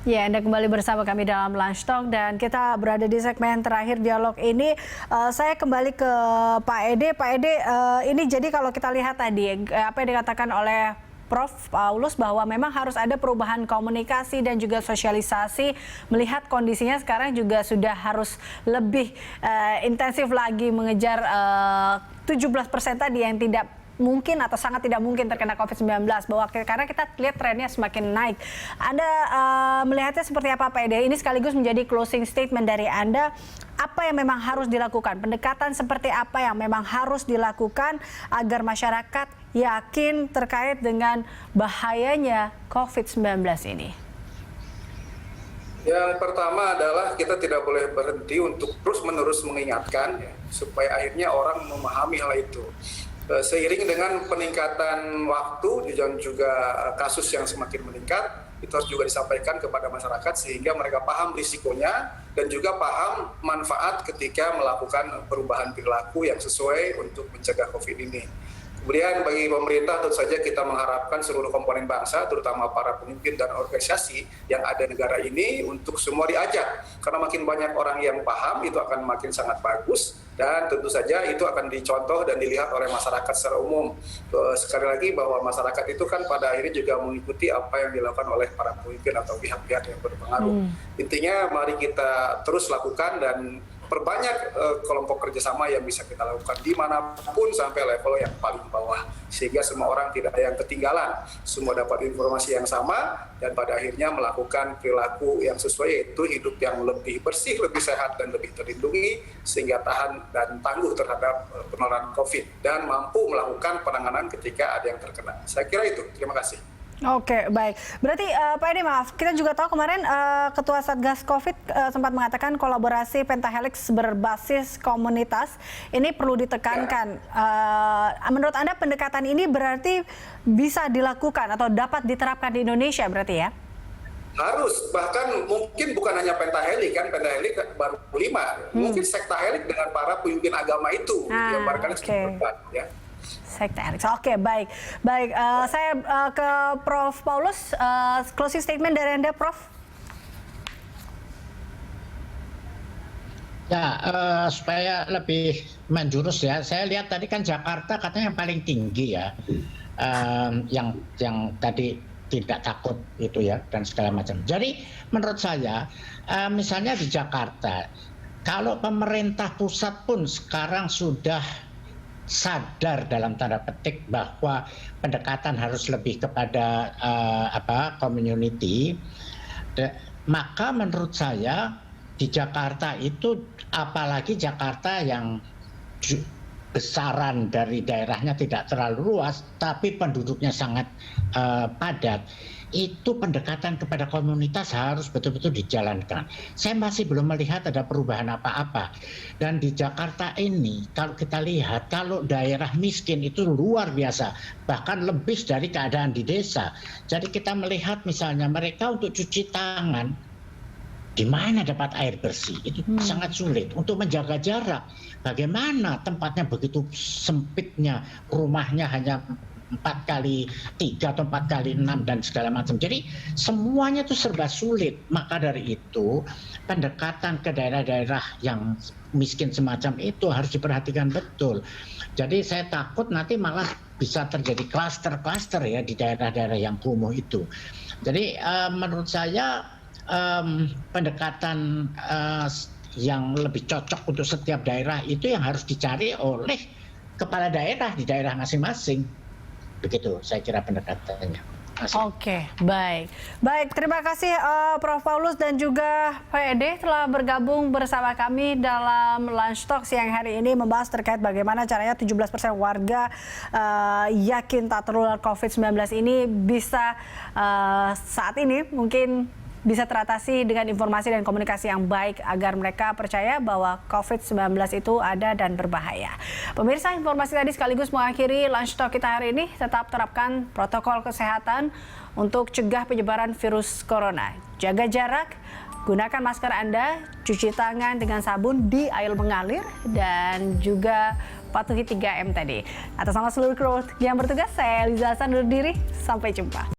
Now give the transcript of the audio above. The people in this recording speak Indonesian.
Ya, Anda kembali bersama kami dalam Lunch Talk dan kita berada di segmen terakhir dialog ini. Saya kembali ke Pak Ede. Pak Ede, ini jadi kalau kita lihat tadi apa yang dikatakan oleh Prof. Paulus bahwa memang harus ada perubahan komunikasi dan juga sosialisasi, melihat kondisinya sekarang juga sudah harus lebih intensif lagi mengejar 17% tadi yang tidak mungkin atau sangat tidak mungkin terkena COVID-19, bahwa karena kita lihat trennya semakin naik. Anda melihatnya seperti apa, Pak Ede? Ini sekaligus menjadi closing statement dari Anda. Apa yang memang harus dilakukan? Pendekatan seperti apa yang memang harus dilakukan agar masyarakat yakin terkait dengan bahayanya COVID-19 ini? Yang pertama adalah kita tidak boleh berhenti untuk terus-menerus mengingatkan ya, supaya akhirnya orang memahami hal itu. Seiring dengan peningkatan waktu dan juga kasus yang semakin meningkat, itu harus juga disampaikan kepada masyarakat sehingga mereka paham risikonya dan juga paham manfaat ketika melakukan perubahan perilaku yang sesuai untuk mencegah COVID ini. Kemudian bagi pemerintah tentu saja kita mengharapkan seluruh komponen bangsa, terutama para pemimpin dan organisasi yang ada di negara ini untuk semua diajak. Karena makin banyak orang yang paham itu akan makin sangat bagus dan tentu saja itu akan dicontoh dan dilihat oleh masyarakat secara umum. Sekali lagi bahwa masyarakat itu kan pada akhirnya juga mengikuti apa yang dilakukan oleh para pemimpin atau pihak-pihak yang berpengaruh. Intinya mari kita terus lakukan dan perbanyak kelompok kerjasama yang bisa kita lakukan dimanapun sampai level yang paling bawah, sehingga semua orang tidak ada yang ketinggalan, semua dapat informasi yang sama dan pada akhirnya melakukan perilaku yang sesuai, yaitu hidup yang lebih bersih, lebih sehat dan lebih terlindungi sehingga tahan dan tangguh terhadap penularan COVID dan mampu melakukan penanganan ketika ada yang terkena. Saya kira itu. Terima kasih. Oke, baik. Berarti Pak Ede, maaf, kita juga tahu kemarin Ketua Satgas COVID sempat mengatakan kolaborasi Pentahelix berbasis komunitas ini perlu ditekankan. Menurut Anda pendekatan ini berarti bisa dilakukan atau dapat diterapkan di Indonesia berarti ya? Harus, bahkan mungkin bukan hanya Pentahelix kan, Pentahelix baru 5. Mungkin Sektahelix dengan para pemimpin agama itu yang barangkali seperti ya. Sektahelix. Oke, baik. Baik, saya ke Prof. Paulus, closing statement dari Anda, Prof. Ya, supaya lebih menjurus ya, saya lihat tadi kan Jakarta katanya yang paling tinggi ya, yang tadi tidak takut itu ya, dan segala macam. Jadi menurut saya, misalnya di Jakarta, kalau pemerintah pusat pun sekarang sudah sadar dalam tanda petik bahwa pendekatan harus lebih kepada community, maka menurut saya di Jakarta itu, apalagi Jakarta yang besaran dari daerahnya tidak terlalu luas tapi penduduknya sangat padat, itu pendekatan kepada komunitas harus betul-betul dijalankan. Saya masih belum melihat ada perubahan apa-apa. Dan di Jakarta ini, kalau kita lihat, kalau daerah miskin itu luar biasa, bahkan lebih dari keadaan di desa. Jadi kita melihat misalnya mereka untuk cuci tangan, di mana dapat air bersih, itu sangat sulit. Untuk menjaga jarak, bagaimana tempatnya begitu sempitnya, rumahnya hanya 4x3 atau 4x6 dan segala macam. Jadi semuanya itu serba sulit. Maka dari itu pendekatan ke daerah-daerah yang miskin semacam itu harus diperhatikan betul. Jadi saya takut nanti malah bisa terjadi klaster-klaster ya di daerah-daerah yang kumuh itu. Jadi menurut saya pendekatan yang lebih cocok untuk setiap daerah itu yang harus dicari oleh kepala daerah di daerah masing-masing. Begitu saya kira pendekatannya. Oke, baik. Baik, terima kasih Prof. Paulus dan juga Pak Ede telah bergabung bersama kami dalam Lunch Talk siang hari ini membahas terkait bagaimana caranya 17% warga yakin tak tertular COVID-19 ini bisa saat ini mungkin bisa teratasi dengan informasi dan komunikasi yang baik agar mereka percaya bahwa COVID-19 itu ada dan berbahaya. Pemirsa, informasi tadi sekaligus mengakhiri Lunch Talk kita hari ini. Tetap terapkan protokol kesehatan untuk cegah penyebaran virus corona. Jaga jarak, gunakan masker Anda, cuci tangan dengan sabun di air mengalir, dan juga patuhi 3M tadi. Atas nama seluruh kru yang bertugas, saya Liza Hasan undur diri. Sampai jumpa.